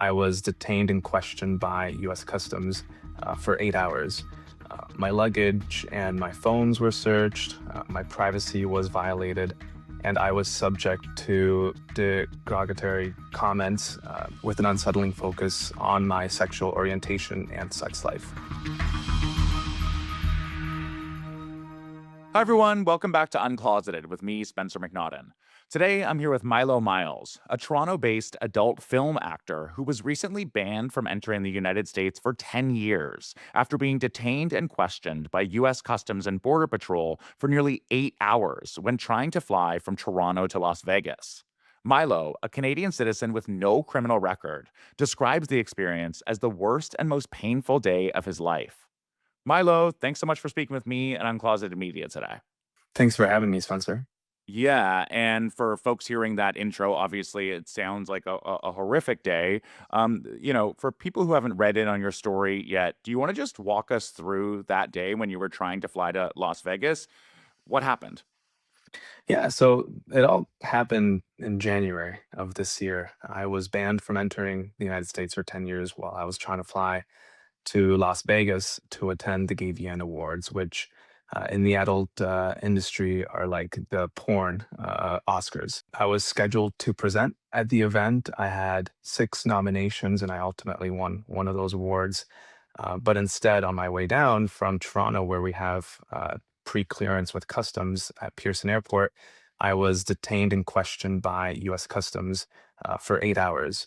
I was detained and questioned by US Customs for 8 hours. My luggage and my phones were searched, my privacy was violated, and I was subject to derogatory comments with an unsettling focus on my sexual orientation and sex life. Hi, everyone. Welcome back to Uncloseted with me, Spencer Macnaughton. Today, I'm here with Milo Miles, a Toronto based adult film actor who was recently banned from entering the United States for 10 years after being detained and questioned by U.S. Customs and Border Patrol for nearly 8 hours when trying to fly from Toronto to Las Vegas. Milo, a Canadian citizen with no criminal record, describes the experience as the worst and most painful day of his life. Milo, thanks so much for speaking with me and Uncloseted Media today. Thanks for having me, Spencer. Yeah, and for folks hearing that intro, obviously it sounds like a horrific day. For people who haven't read in on your story yet, do you want to just walk us through that day when you were trying to fly to Las Vegas? What happened? Yeah, so it all happened in January of this year. I was banned from entering the United States for 10 years while I was trying to fly to Las Vegas to attend the Gay Vienna Awards, which in the adult industry are like the porn Oscars. I was scheduled to present at the event. I had 6 nominations and I ultimately won one of those awards. But instead, on my way down from Toronto, where we have pre-clearance with customs at Pearson Airport, I was detained and questioned by US Customs for 8 hours.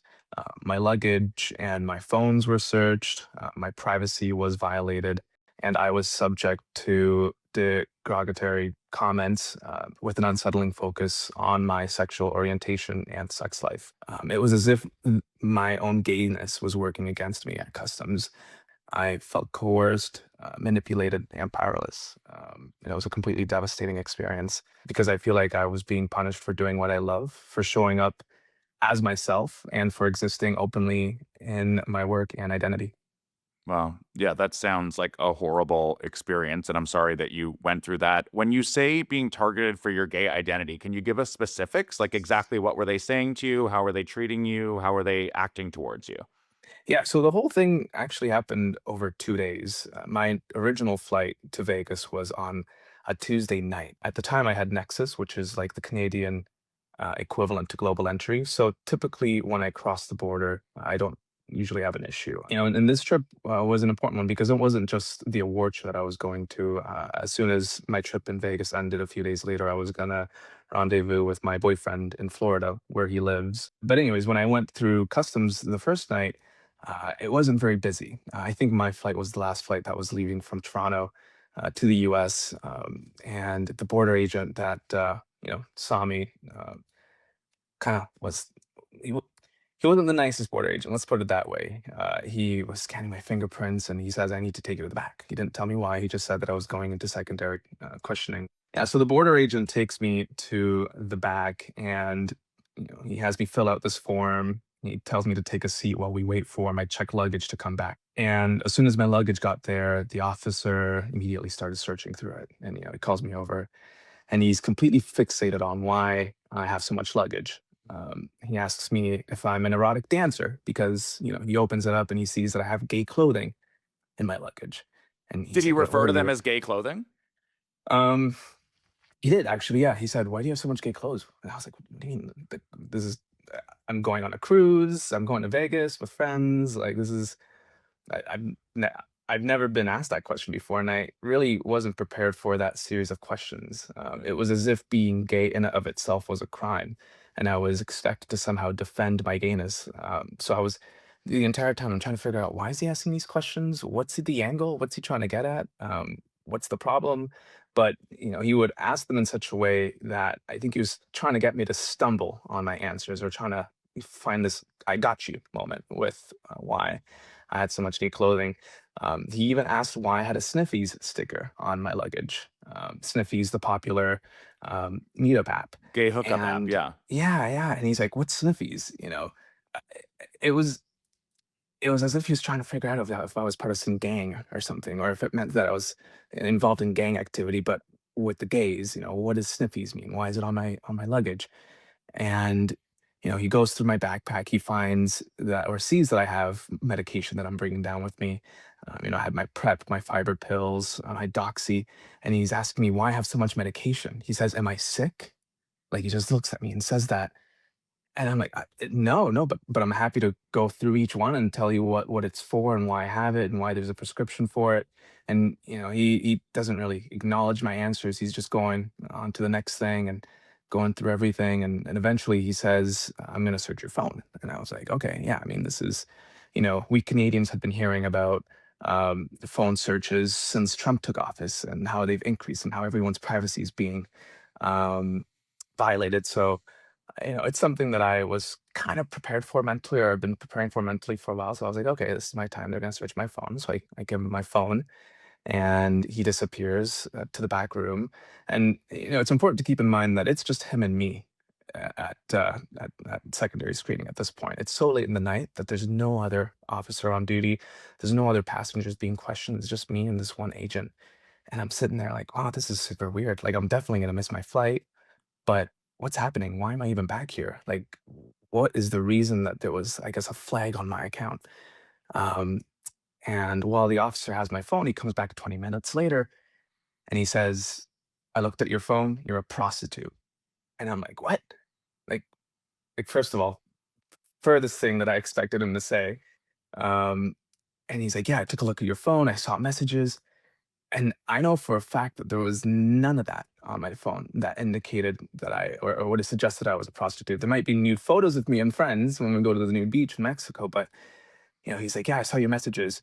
My luggage and my phones were searched, my privacy was violated, and I was subject to derogatory comments with an unsettling focus on my sexual orientation and sex life. It was as if my own gayness was working against me at customs. I felt coerced, manipulated, and powerless. It was a completely devastating experience because I feel like I was being punished for doing what I love, for showing up as myself, and for existing openly in my work and identity. Well, yeah, that sounds like a horrible experience, and I'm sorry that you went through that. When you say being targeted for your gay identity, can you give us specifics? Like exactly what were they saying to you? How were they treating you? How were they acting towards you? Yeah, so the whole thing actually happened over 2 days. My original flight to Vegas was on a Tuesday night. At the time, I had Nexus, which is like the Canadian equivalent to global entry. So typically, when I cross the border, I don't usually have an issue. And this trip was an important one because it wasn't just the award show that I was going to. As soon as my trip in Vegas ended a few days later, I was gonna rendezvous with my boyfriend in Florida, where he lives. But anyways, when I went through customs the first night, it wasn't very busy. I think my flight was the last flight that was leaving from Toronto to the U.S. And the border agent that saw me kind of was he, wa- he wasn't the nicest border agent. Let's put it that way. He was scanning my fingerprints and he says I need to take you to the back. He didn't tell me why. He just said that I was going into secondary questioning. Yeah, so the border agent takes me to the back and he has me fill out this form. He tells me to take a seat while we wait for my checked luggage to come back. And as soon as my luggage got there, the officer immediately started searching through it. And he calls me over and he's completely fixated on why I have so much luggage. He asks me if I'm an erotic dancer because he opens it up and he sees that I have gay clothing in my luggage, and Did he's he like, "What refer are to them you?" as gay clothing? Um, he did actually. Yeah, he said, "Why do you have so much gay clothes?" And I was like, "What do you mean? This is I'm going on a cruise. I'm going to Vegas with friends. Like this is I, I've ne- I've never been asked that question before, and I really wasn't prepared for that series of questions. It was as if being gay in and of itself was a crime, and I was expected to somehow defend my gayness. So I was the entire time I'm trying to figure out why is he asking these questions? What's the angle? What's he trying to get at? What's the problem? But he would ask them in such a way that I think he was trying to get me to stumble on my answers or trying to find this "I got you" moment with why I had so much gay clothing. He even asked why I had a Sniffies sticker on my luggage. Sniffies, the popular meetup app. Gay hookup app, And yeah. yeah, yeah. And he's like, "What's Sniffies?" Uh, it was it was as if he was trying to figure out if I was part of some gang or something, or if it meant that I was involved in gang activity, but with the gays. What does Sniffies mean? Why is it on my luggage? And He goes through my backpack, he finds that or sees that I have medication that I'm bringing down with me. I had my prep, my fiber pills, my doxy, and he's asking me why I have so much medication. He says, "Am I sick?" Like, he just looks at me and says that, and I'm like, No, no, but I'm happy to go through each one and tell you what it's for and why I have it and why there's a prescription for it." And, he doesn't really acknowledge my answers. He's just going on to the next thing and going through everything, and eventually he says, "I'm gonna search your phone." And I was like, "Okay, yeah, I mean, this is," we Canadians have been hearing about, the phone searches since Trump took office and how they've increased and how everyone's privacy is being, um, violated. So, it's something that I was kind of prepared for mentally, or I've been preparing for mentally for a while. So I was like, okay, this is my time. They're going to switch my phone. So I give him my phone, and he disappears to the back room. And, it's important to keep in mind that it's just him and me at secondary screening at this point. It's so late in the night that there's no other officer on duty. There's no other passengers being questioned. It's just me and this one agent. And I'm sitting there like, wow, this is super weird. Like, I'm definitely going to miss my flight, but what's happening? Why am I even back here? Like, what is the reason that there was, I guess, a flag on my account? Um, and while the officer has my phone, he comes back 20 minutes later and he says, "I looked at your phone. You're a prostitute." And I'm like, "What?" Like, first of all, furthest thing that I expected him to say. Um, and he's like, "Yeah, I took a look at your phone. I saw messages." And I know for a fact that there was none of that on my phone that indicated that or would have suggested I was a prostitute. There might be nude photos of me and friends when we go to the nude beach in Mexico, but he's like, "Yeah, I saw your messages."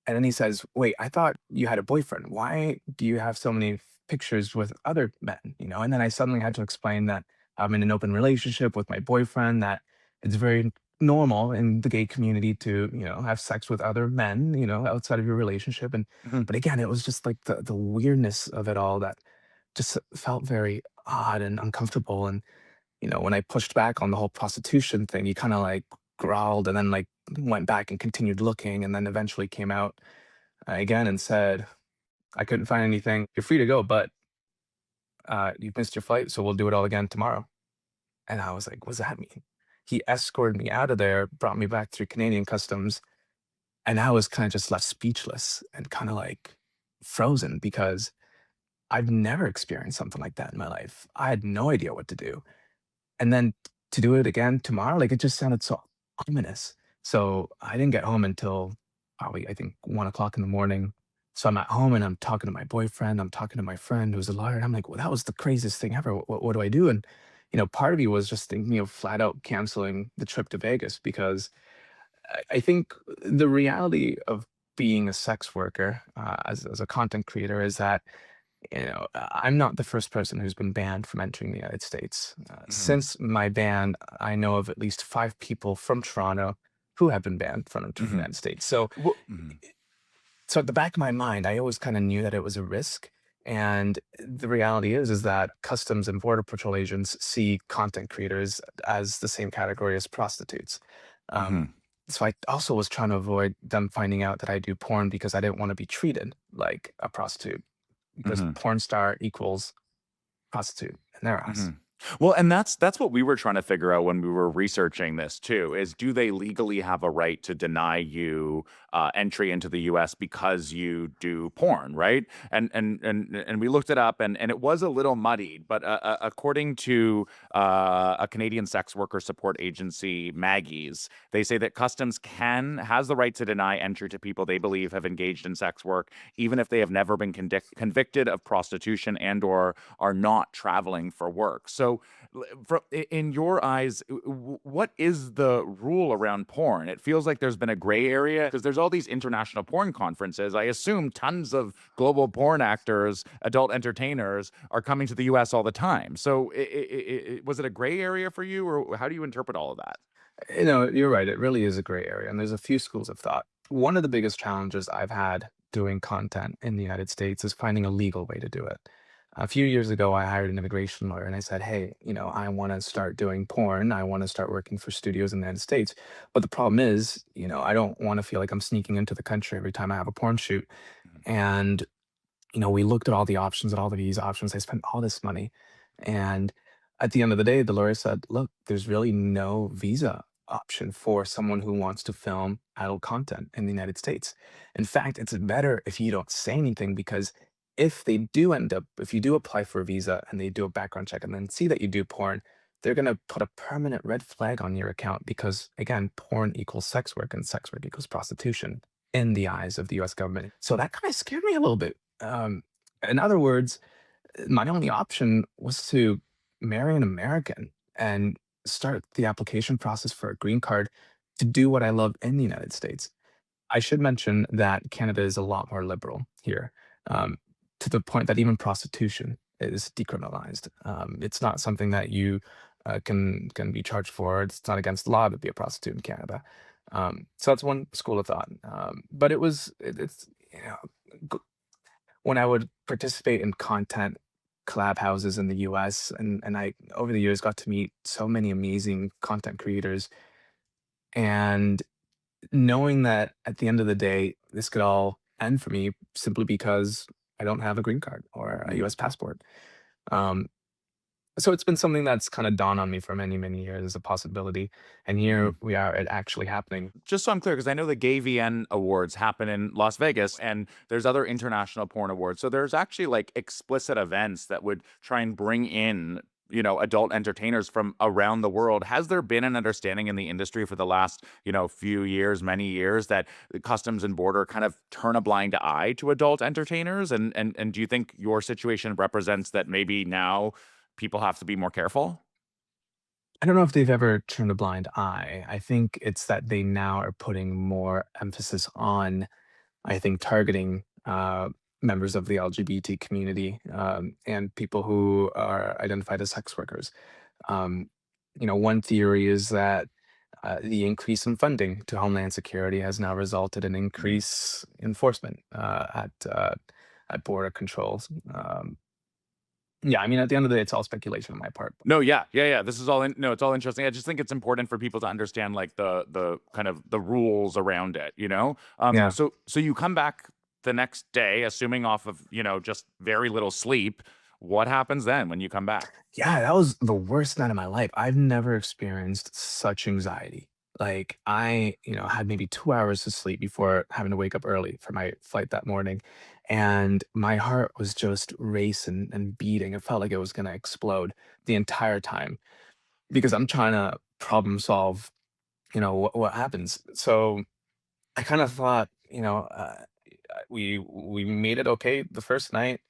And then he says, "Wait, I thought you had a boyfriend. Why do you have so many pictures with other men?" And then I suddenly had to explain that I'm in an open relationship with my boyfriend, that it's very normal in the gay community to, have sex with other men, outside of your relationship. And Mhm. but again, it was just like the weirdness of it all that just felt very odd and uncomfortable. And when I pushed back on the whole prostitution thing, he kind of like growled and then like went back and continued looking, and then eventually came out again and said, "I couldn't find anything. You're free to go, but you've missed your flight, so we'll do it all again tomorrow." And I was like, "What does that mean?" He escorted me out of there, brought me back through Canadian customs, and I was kind of just left speechless and kind of like frozen because I've never experienced something like that in my life. I had no idea what to do. And then to do it again tomorrow, like, it just sounded so ominous. So I didn't get home until probably, I think, 1 o'clock in the morning. So I'm at home and I'm talking to my boyfriend, I'm talking to my friend who's a lawyer, and I'm like, "Well, that was the craziest thing ever. What do I do?" And, part of me was just thinking of flat out canceling the trip to Vegas because I think the reality of being a sex worker, as a content creator, is that I'm not the first person who's been banned from entering the United States. Mhm. Since my ban, I know of at least 5 people from Toronto who have been banned from entering the Mhm. United States. So, Mhm. at the back of my mind, I always kind of knew that it was a risk. And the reality is that Customs and Border Patrol agents see content creators as the same category as prostitutes. Um, Mhm. so I also was trying to avoid them finding out that I do porn because I didn't want to be treated like a prostitute, because Mhm. porn star equals prostitute in their eyes. Mhm. Well, and that's what we were trying to figure out when we were researching this too, is do they legally have a right to deny you, entry into the US because you do porn, right? And we looked it up, and it was a little muddied, but, according to, a Canadian sex worker support agency, Maggie's, they say that customs has the right to deny entry to people they believe have engaged in sex work, even if they have never been convicted of prostitution and/or are not traveling for work. So, in your eyes, what is the rule around porn? It feels like there's been a gray area because there's all these international porn conferences. I assume tons of global porn actors, adult entertainers are coming to the US all the time. So, was it a gray area for you, or how do you interpret all of that? You're right. It really is a gray area, and there's a few schools of thought. One of the biggest challenges I've had doing content in the United States is finding a legal way to do it. A few years ago, I hired an immigration lawyer and I said, "Hey, I want to start doing porn. I want to start working for studios in the United States. But the problem is, I don't want to feel like I'm sneaking into the country every time I have a porn shoot." Mhm. And we looked at all the options and all of these options. I spent all this money. And At the end of the day, the lawyer said, "Look, there's really no visa option for someone who wants to film adult content in the United States. In fact, it's better if you don't say anything because if you do apply for a visa and they do a background check and then see that you do porn, they're going to put a permanent red flag on your account because, again, porn equals sex work and sex work equals prostitution in the eyes of the US government." So that kind of scared me a little bit. In other words, my only option was to marry an American and start the application process for a green card to do what I love in the United States. I should mention that Canada is a lot more liberal here, um, to the point that even prostitution is decriminalized. It's not something that you can be charged for. It's not against the law to be a prostitute in Canada. So that's one school of thought. But it's you know when I would participate in content collab houses in the US, and I over the years got to meet so many amazing content creators, and knowing that at the end of the day, this could all end for me simply because I don't have a green card or a US passport. Um, so it's been something that's kind of dawned on me for many, many years as a possibility. And here Mhm. we are, it actually happening. Just so I'm clear, because I know the Gay VN Awards happen in Las Vegas, and there's other international porn awards. So there's actually like explicit events that would try and bring in, adult entertainers from around the world. Has there been an understanding in the industry for the last, few years, many years, that the Customs and Border kind of turn a blind eye to adult entertainers? And do you think your situation represents that maybe now people have to be more careful? I don't know if they've ever turned a blind eye. I think it's that they now are putting more emphasis on, I think, targeting members of the LGBT community, and people who are identified as sex workers. Um, one theory is that the increase in funding to Homeland Security has now resulted in Mhm. increase enforcement at border controls. Yeah, I mean, at the end of the day, it's all speculation on my part. No, yeah, yeah, yeah. This is all no, it's all interesting. I just think it's important for people to understand like the kind of the rules around it, you know? Yeah. So you come back the next day, assuming off of, just very little sleep. What happens then when you come back? Yeah, that was the worst night of my life. I've never experienced such anxiety. Like I, had maybe 2 hours of sleep before having to wake up early for my flight that morning, and my heart was just racing and beating. It felt like it was gonna explode the entire time because I'm trying to problem solve, what happens. So I kind of thought, we made it okay the first night.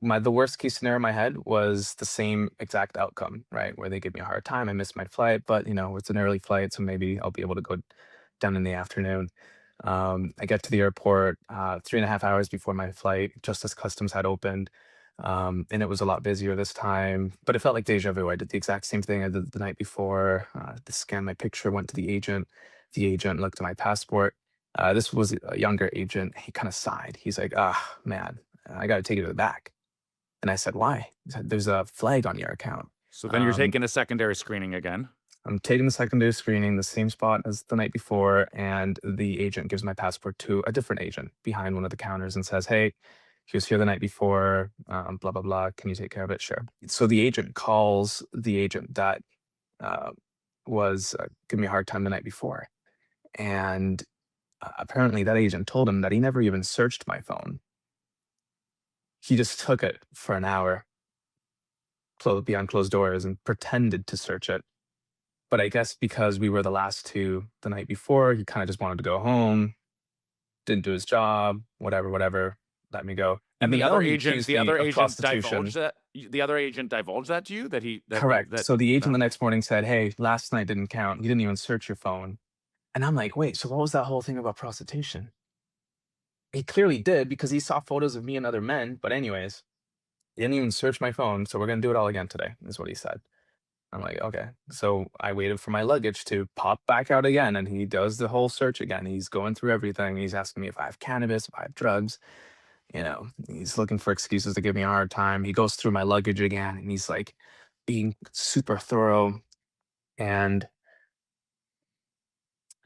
The worst case scenario in my head was the same exact outcome, right? Where they give me a hard time. I missed my flight, but it's an early flight, so maybe I'll be able to go down in the afternoon. I get to the airport 3.5 hours before my flight, just as customs had opened. And it was a lot busier this time, but it felt like deja vu. I did the exact same thing I did the night before. To scan my picture, went to the agent. The agent looked at my passport. This was a younger agent. He kind of sighed. He's like, "Ah, man, I got to take it to the back." And I said, "Why?" He said, "There's a flag on your account." So then you're Um, taking a secondary screening again. I'm taking the secondary screening, the same spot as the night before, and the agent gives my passport to a different agent behind one of the counters and says, "Hey, he was here the night before, blah, blah, blah. Can you take care of it?" Sure. So the agent calls the agent that uh, was giving me a hard time the night before. And apparently that agent told him that he never even searched my phone. He just took it for an hour, behind closed doors, and pretended to search it. But I guess because we were the last two the night before, he kinda just wanted to go home, didn't do his job, whatever, whatever, let me go. And And the then other he agent, accused the me other of agent divulged prostitution. that the other agent divulged that to you that he that he Correct. that So the agent no. the next morning said, "Hey, last night didn't count. You didn't even search your phone." And I'm like, "Wait, so what was that whole thing about prostitution?" He clearly did because he saw photos of me and other men, but anyways, he didn't even search my phone, so we're gonna do it all again today, is what he said. I'm like, "Okay." So I waited for my luggage to pop back out again, and he does the whole search again. He's going through everything. He's asking me if I have cannabis, if I have drugs. He's looking for excuses to give me a hard time. He goes through my luggage again, and he's like being super thorough. And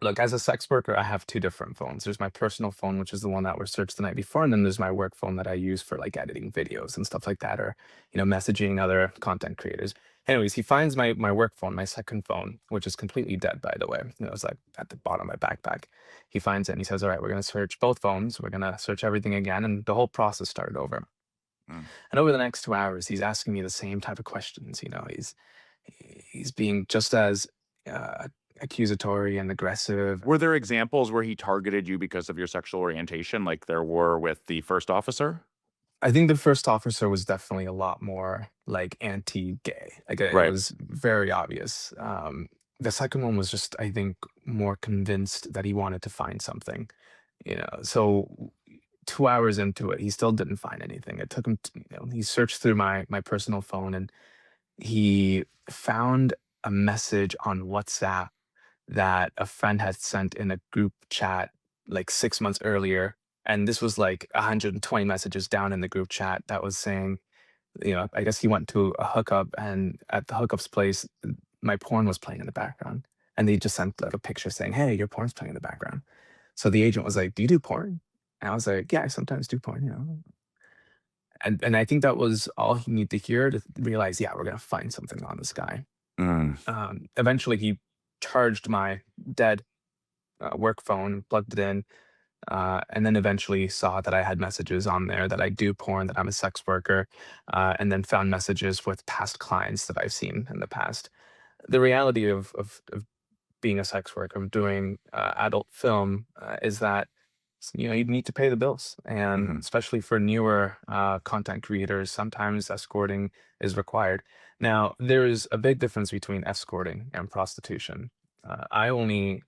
look, as a sex worker, I have two different phones. There's my personal phone, which is the one that was searched the night before, and then there's my work phone that I use for like editing videos and stuff like that, or messaging other content creators. Anyways, he finds my work phone, my second phone, which is completely dead, by the way. It was like at the bottom of my backpack. He finds it and he says, "All right, we're gonna search both phones. We're gonna search everything again," and the whole process started over. Mm. And over the next 2 hours, he's asking me the same type of questions. He's being just as uh, accusatory and aggressive. Were there examples where he targeted you because of your sexual orientation, like there were with the first officer? I think the first officer was definitely a lot more like anti-gay. Like it Right. was very obvious. The second one was just, I think, more convinced that he wanted to find something. So 2 hours into it, he still didn't find anything. It took him. He searched through my personal phone and he found a message on WhatsApp that a friend had sent in a group chat like 6 months earlier. And this was like 120 messages down in the group chat that was saying, I guess he went to a hookup and at the hookup's place, my porn was playing in the background. And they just sent like a picture saying, "Hey, your porn's playing in the background." So the agent was like, "Do you do porn?" And I was like, "Yeah, I sometimes do porn." And I think that was all he needed to hear to realize, yeah, we're gonna find something on this guy. Mm. Eventually, he charged my dead work phone, plugged it in, and then eventually saw that I had messages on there that I do porn, that I'm a sex worker, and then found messages with past clients that I've seen in the past. The reality of being a sex worker, of doing adult film, is that you need to pay the bills, and Mhm. especially for newer content creators, sometimes escorting is required. Now, there is a big difference between escorting and prostitution. I only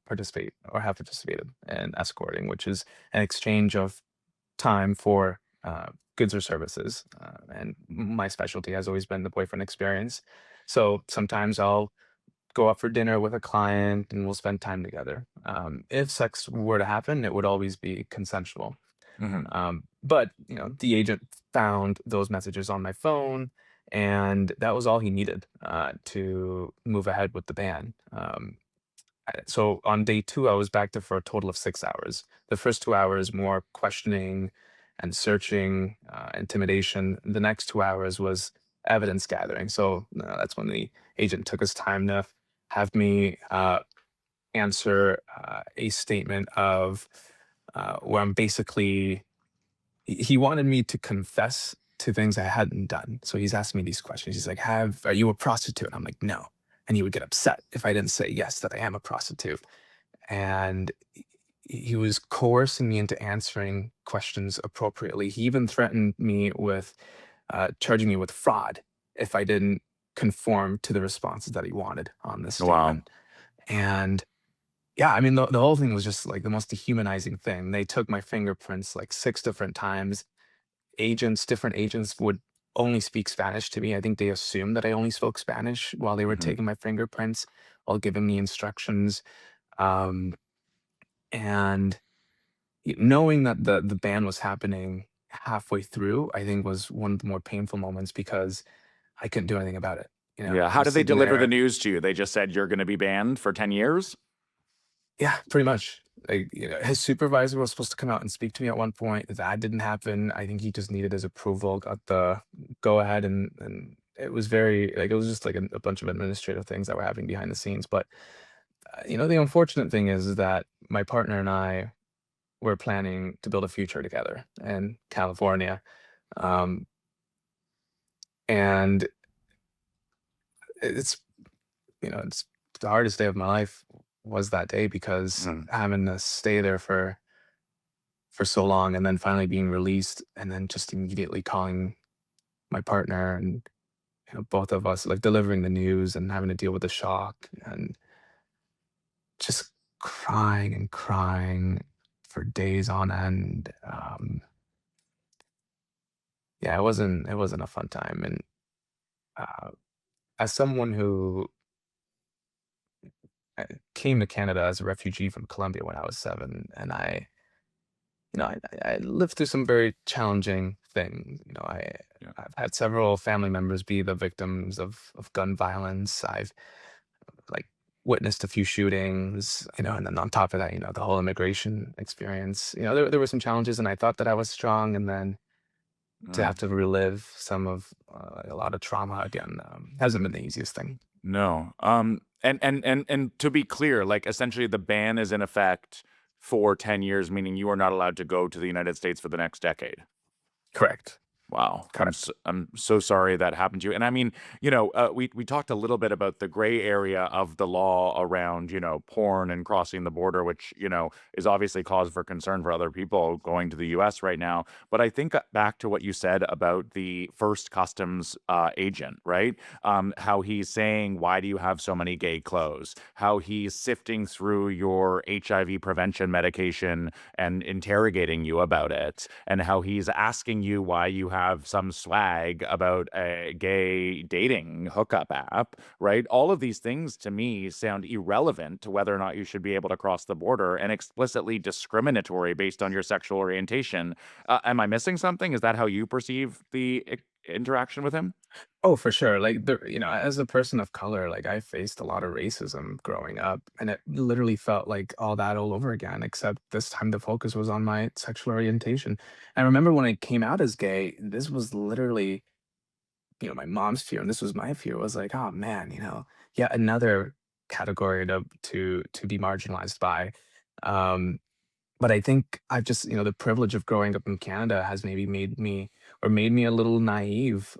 participate or have participated in escorting, which is an exchange of time for goods or services. And my specialty has always been the boyfriend experience. So sometimes I'll go out for dinner with a client and we'll spend time together. If sex were to happen, it would always be consensual. Mhm. But the agent found those messages on my phone, and that was all he needed to move ahead with the ban. So on day two, I was back there for a total of 6 hours. The first 2 hours more questioning and searching, intimidation. The next 2 hours was evidence gathering. So that's when the agent took his time to have me answer a statement of where I'm basically he wanted me to confess to things I hadn't done. So he's asking me these questions. He's like, "Are you a prostitute?" I'm like, "No." And he would get upset if I didn't say yes, that I am a prostitute. And he was coercing me into answering questions appropriately. He even threatened me with charging me with fraud if I didn't conform to the responses that he wanted on this Wow. statement. And yeah, I mean, the whole thing was just like the most dehumanizing thing. They took my fingerprints like 6 different times. Different agents would only speak Spanish to me. I think they assumed that I only spoke Spanish while they were Mhm. taking my fingerprints, while giving me instructions. Um, and knowing that the ban was happening halfway through, I think was one of the more painful moments because I couldn't do anything about it. Yeah. I'm How did they sitting deliver the there. news to you? They just said you're gonna be banned for 10 years? Yeah, pretty much. Like, his supervisor was supposed to come out and speak to me at one point. That didn't happen. I think he just needed his approval, got the go ahead, and it was very like it was just like a bunch of administrative things that were happening behind the scenes. But the unfortunate thing is that my partner and I were planning to build a future together in California, um, and it's it's the hardest day of my life was that day because Mm. having to stay there for so long and then finally being released and then just immediately calling my partner and both of us like delivering the news and having to deal with the shock and just crying and crying for days on end. Yeah, it wasn't a fun time. And uh, as someone who uh, came to Canada as a refugee from Colombia when I was 7, and I lived through some very challenging things. Yeah. I've had several family members be the victims of gun violence. I've like witnessed a few shootings, and then on top of that, the whole immigration experience. There were some challenges, and I thought that I was strong, and then to Mm. have to relive some of a lot of trauma again hasn't been the easiest thing. No. And to be clear, like essentially the ban is in effect for 10 years, meaning you are not allowed to go to the United States for the next decade. Correct. Wow, Correct. I'm so sorry that happened to you. And I mean, we talked a little bit about the gray area of the law around, porn and crossing the border, which, is obviously cause for concern for other people going to the US right now. But I think back to what you said about the first customs agent, right? How he's saying, "Why do you have so many gay clothes?" How he's sifting through your HIV prevention medication and interrogating you about it, and how he's asking you why you have some swag about a gay dating hookup app, right? All of these things to me sound irrelevant to whether or not you should be able to cross the border and explicitly discriminatory based on your sexual orientation. Am I missing something? Is that how you perceive the interaction with him? Oh, for sure. Like, as a person of color, like I faced a lot of racism growing up, and it literally felt like all that all over again, except this time the focus was on my sexual orientation. I remember when I came out as gay, this was literally, my mom's fear, and this was my fear, was like, oh man, yet another category to be marginalized by. Um, but I think I've just, the privilege of growing up in Canada has maybe made me a little naive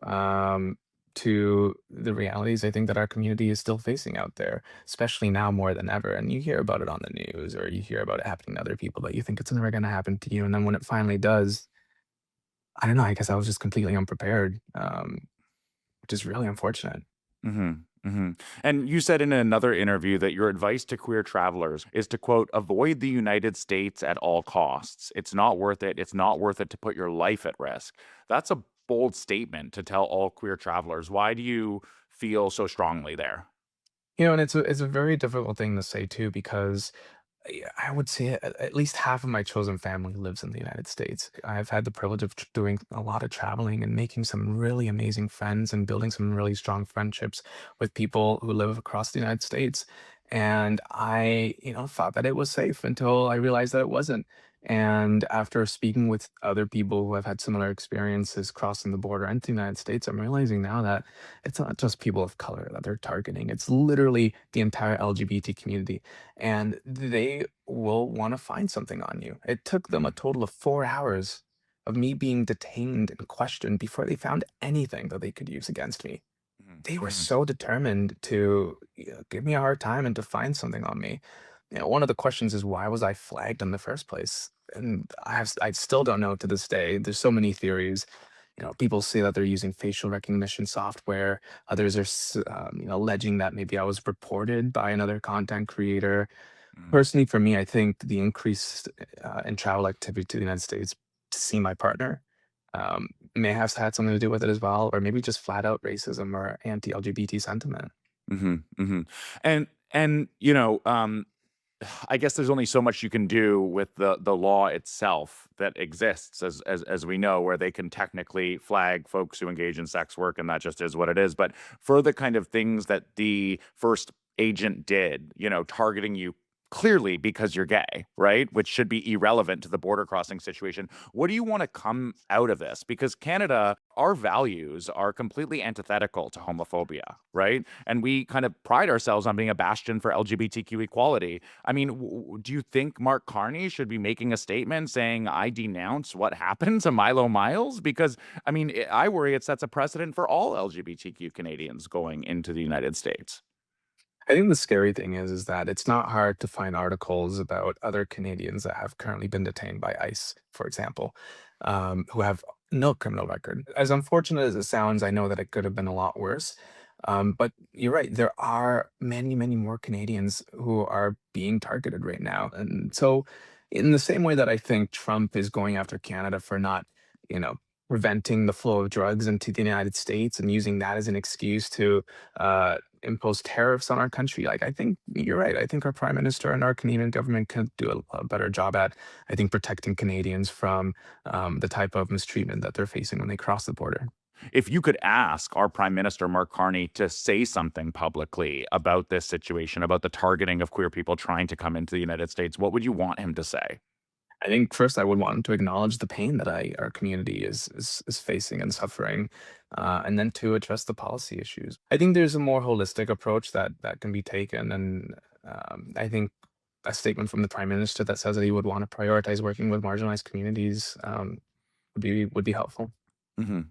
to the realities I think that our community is still facing out there, especially now more than ever. And you hear about it on the news or you hear about it happening to other people, but you think it's never going to happen to you. And then when it finally does, I don't know, I guess I was just completely unprepared, which is really unfortunate. Mhm, mhm. And you said in another interview that your advice to queer travelers is to, quote, "Avoid the United States at all costs. It's not worth it. It's not worth it to put your life at risk." That's a bold statement to tell all queer travelers. Why do you feel so strongly there? And it's a very difficult thing to say too, because yeah, I would say at least half of my chosen family lives in the United States. I've had the privilege of doing a lot of traveling and making some really amazing friends and building some really strong friendships with people who live across the United States. And I, thought that it was safe until I realized that it wasn't. And after speaking with other people who have had similar experiences crossing the border into the United States, I'm realizing now that it's not just people of color that they're targeting. It's literally the entire LGBT community, and they will want to find something on you. It took them a Mhm, total of 4 hours of me being detained and questioned before they found anything that they could use against me. mhm, They were mhm, so determined to give me a hard time and to find something on me. One of the questions is, why was I flagged in the first place? And I still don't know to this day. There's so many theories. People say that they're using facial recognition software. Others are, alleging that maybe I was reported by another content creator. mhm, Personally, for me, I think the increase in travel activity to the United States to see my partner may have had something to do with it as well, or maybe just flat out racism or anti-LGBT sentiment. mhm, mhm. And I guess there's only so much you can do with the law itself that exists, as we know, where they can technically flag folks who engage in sex work, and that just is what it is. But for the kind of things that the first agent did, targeting you clearly because you're gay, right? Which should be irrelevant to the border crossing situation. What do you want to come out of this? Because Canada, our values are completely antithetical to homophobia, right? And we kind of pride ourselves on being a bastion for LGBTQ equality. I mean, do you think Mark Carney should be making a statement saying, "I denounce what happened to Milo Miles"? Because, I mean, I worry it sets a precedent for all LGBTQ Canadians going into the United States. I think the scary thing is that it's not hard to find articles about other Canadians that have currently been detained by ICE, for example, who have no criminal record. As unfortunate as it sounds, I know that it could have been a lot worse. But you're right, there are many, many more Canadians who are being targeted right now. And so, in the same way that I think Trump is going after Canada for not, you know, preventing the flow of drugs into the United States and using that as an excuse to impose tariffs on our country. Like, I think you're right. I think our prime minister and our Canadian government could do a better job at, I think, protecting Canadians from the type of mistreatment that they're facing when they cross the border. If you could ask our Prime Minister Mark Carney to say something publicly about this situation, about the targeting of queer people trying to come into the United States, what would you want him to say? I think first I would want to acknowledge the pain that our community is facing and suffering, and then to address the policy issues. I think there's a more holistic approach that can be taken, and I think a statement from the Prime Minister that says that he would want to prioritize working with marginalized communities would be helpful.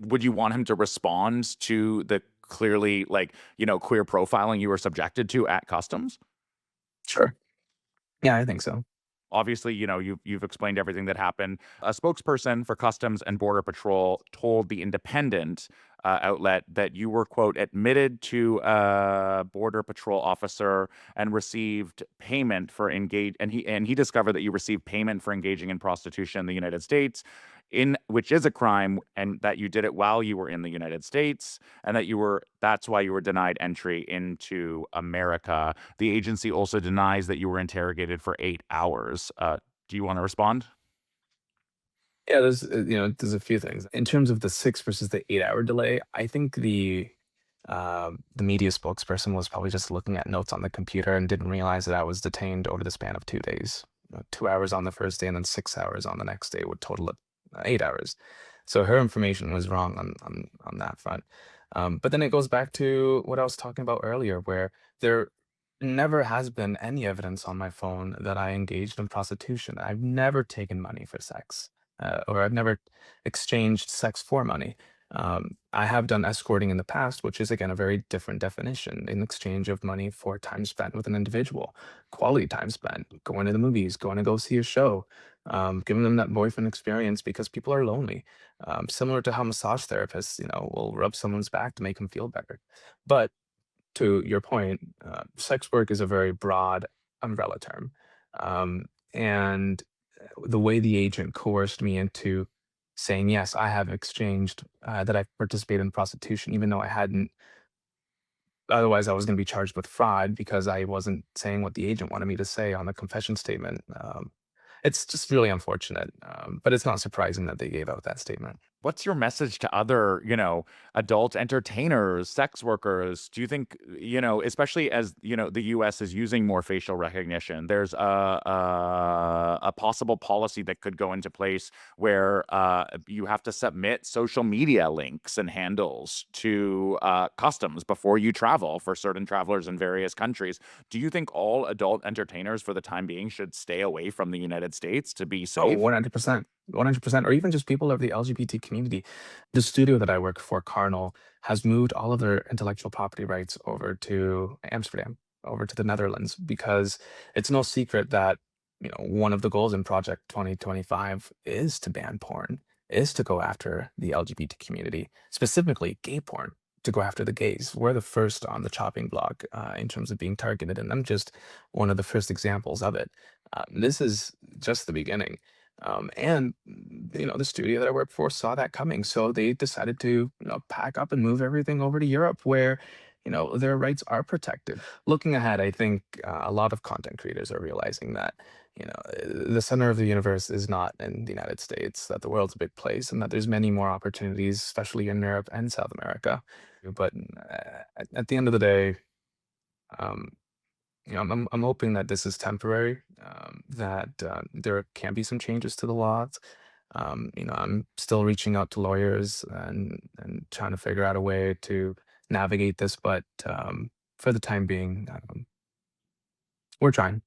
Would you want him to respond to the clearly, like, queer profiling you were subjected to at customs? Sure. Yeah, I think so. Obviously, you've explained everything that happened. A spokesperson for Customs and Border Patrol told the Independent outlet that you were, quote, admitted to a Border Patrol officer and received payment for engage, and he discovered that you received payment for engaging in prostitution in the United States, in which is a crime, and that you did it while you were in the United States, and that's why you were denied entry into America. The agency also denies that you were interrogated for 8 hours. Do you want to respond? Yeah, there's a few things. In terms of the 6 versus the 8-hour delay, I think the media spokesperson was probably just looking at notes on the computer and didn't realize that I was detained over the span of 2 days. 2 hours on the first day and then 6 hours on the next day would total 8 hours. So her information was wrong on that front. But then it goes back to what I was talking about earlier, where there never has been any evidence on my phone that I engaged in prostitution. I've never taken money for sex, or I've never exchanged sex for money. I have done escorting in the past, which is again a very different definition in exchange of money for time spent with an individual, quality time spent, going to the movies, going to go see a show, giving them that boyfriend experience because people are lonely. Similar to how massage therapists, will rub someone's back to make them feel better. But to your point, sex work is a very broad umbrella term. And the way the agent coerced me into saying, yes, I have exchanged, that I've participated in prostitution, even though I hadn't. Otherwise, I was going to be charged with fraud because I wasn't saying what the agent wanted me to say on the confession statement. It's just really unfortunate, but it's not surprising that they gave out that statement. What's your message to other, adult entertainers, sex workers? Do you think, especially as, the US is using more facial recognition, there's a possible policy that could go into place where you have to submit social media links and handles to customs before you travel for certain travelers in various countries. Do you think all adult entertainers for the time being should stay away from the United States to be Oh, safe? 100%. 100%, or even just people of the LGBT community. The studio that I work for, Carnel, has moved all of their intellectual property rights over to Amsterdam, over to the Netherlands, because it's no secret that, one of the goals in Project 2025 is to ban porn, is to go after the LGBT community, specifically gay porn, to go after the gays. We're the first on the chopping block in terms of being targeted, and I'm just one of the first examples of it. This is just the beginning. And the studio that I work for saw that coming, so they decided to pack up and move everything over to Europe, where their rights are protected. Looking ahead, I think a lot of content creators are realizing that the center of the universe is not in the United States, that the world's a big place, and that there's many more opportunities, especially in Europe and South America. But at the end of the day, um, I'm hoping that this is temporary, that there can be some changes to the laws. I'm still reaching out to lawyers and trying to figure out a way to navigate this, but for the time being, we're trying.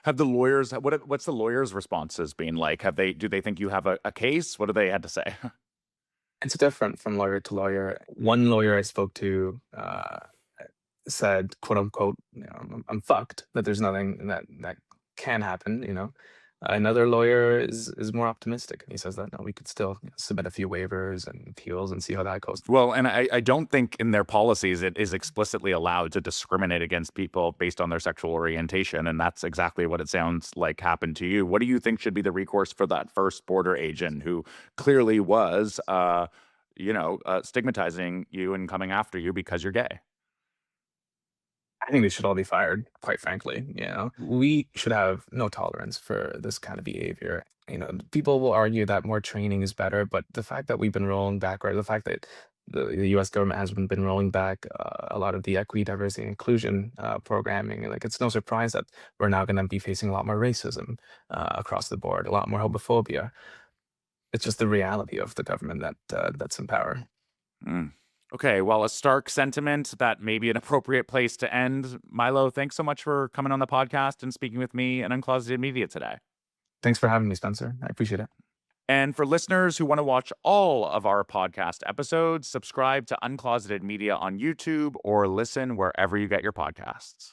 Have the lawyers what's the lawyers' responses been like? Do they think you have a case? What do they had to say? It's different from lawyer to lawyer. One lawyer I spoke to said, quote unquote, I'm fucked, that there's nothing that can happen, Another lawyer is more optimistic, and he says that, no, we could still submit a few waivers and appeals and see how that goes. Well, and I don't think in their policies it is explicitly allowed to discriminate against people based on their sexual orientation, and that's exactly what it sounds like happened to you. What do you think should be the recourse for that first border agent who clearly was, stigmatizing you and coming after you because you're gay? I think they should all be fired, quite frankly. We should have no tolerance for this kind of behavior. People will argue that more training is better, but the fact that we've been rolling backward, the fact that the U.S. government has been rolling back a lot of the equity, diversity, and inclusion programming. Like it's no surprise that we're now going to be facing a lot more racism across the board, a lot more homophobia. It's just the reality of the government that's in power. Mm. Okay, well, a stark sentiment that may be an appropriate place to end. Milo, thanks so much for coming on the podcast and speaking with me and Uncloseted Media today. Thanks for having me, Spencer. I appreciate it. And for listeners who want to watch all of our podcast episodes, subscribe to Uncloseted Media on YouTube or listen wherever you get your podcasts.